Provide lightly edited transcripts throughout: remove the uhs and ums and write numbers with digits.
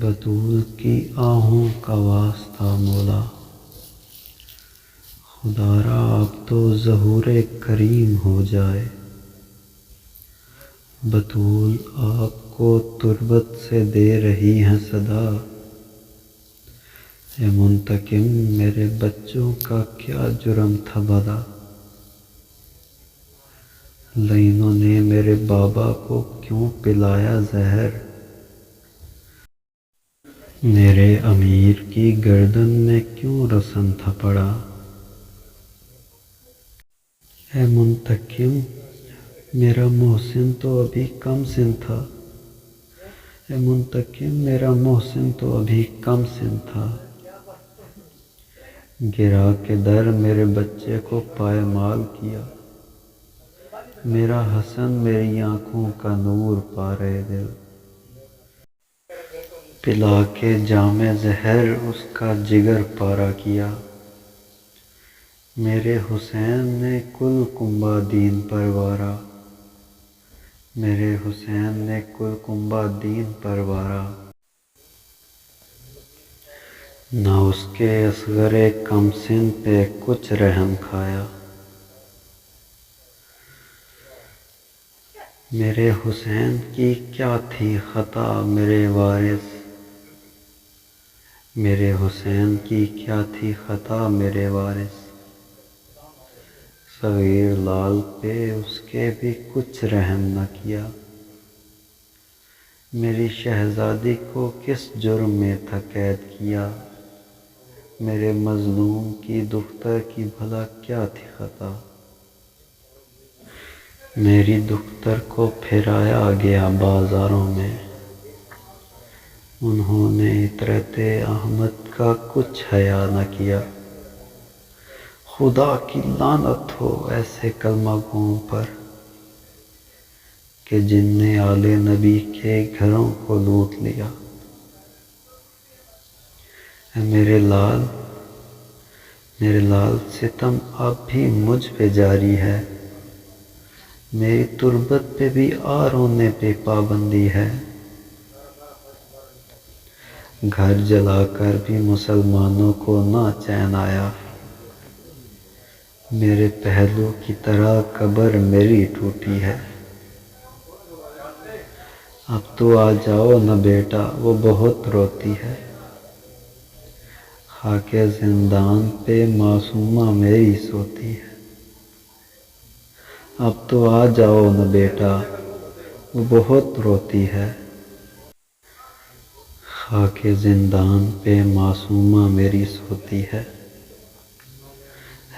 بطول کی آہوں کا واسطہ مولا، خدا را اب تو ظہور کریم ہو جائے۔ بطول آپ کو تربت سے دے رہی ہیں صدا، اے منتقم میرے بچوں کا کیا جرم تھا بدا، لعینوں نے میرے بابا کو کیوں پلایا زہر، میرے امیر کی گردن میں کیوں رسن تھا پڑا۔ اے منتقم میرا محسن تو ابھی کم سن تھا، اے منتقم میرا محسن تو ابھی کم سن تھا، گرا کے در میرے بچے کو پائمال کیا، میرا حسن میری آنکھوں کا نور پارے دل، پلا کے جام زہر اس کا جگر پارا کیا، میرے حسین نے کل کنبہ دین پروارا، میرے حسین نے کل کنبہ دین پروارا، نہ اس کے اصغر کم سن پہ کچھ رحم کھایا، میرے حسین کی کیا تھی خطا میرے وارث، میرے حسین کی کیا تھی خطا میرے وارث، صغیر لال پہ اس کے بھی کچھ رحم نہ کیا، میری شہزادی کو کس جرم میں تھا قید کیا، میرے مظلوم کی دختر کی بھلا کیا تھی خطا، میری دختر کو پھرایا گیا بازاروں میں، انہوں نے عطرت احمد کا کچھ حیا نہ کیا، خدا کی لعنت ہو ایسے کلمہ گوؤں پر کہ جن نے آل نبی کے گھروں کو لوٹ لیا۔ اے میرے لال ستم اب بھی مجھ پہ جاری ہے، میری تربت پہ بھی آ رونے پہ پابندی ہے، گھر جلا کر بھی مسلمانوں کو نہ چین آیا، میرے پہلو کی طرح قبر میری ٹوٹی ہے، اب تو آ جاؤ نہ بیٹا وہ بہت روتی ہے، خاک زندان پہ معصومہ میری سوتی ہے، اب تو آ جاؤ نہ بیٹا وہ بہت روتی ہے، خاک زندان پہ معصومہ میری سوتی ہے،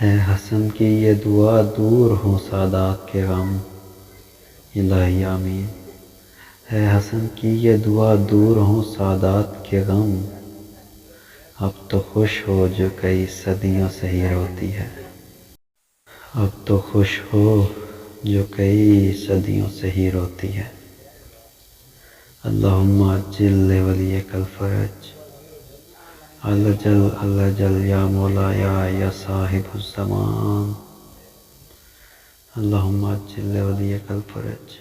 ہے حسن کی یہ دعا دور ہوں سادات کے غم، الہی آمین، ہے حسن کی یہ دعا دور ہوں سادات کے غم، اب تو خوش ہو جو کئی صدیوں سے ہی روتی ہے، اب تو خوش ہو جو کئی صدیوں سے ہی روتی ہے، اللہم عجل لولیک الفرج، الجل یا مولایا یا صاحب الزمان، اللہم عجل لولیک الفرج۔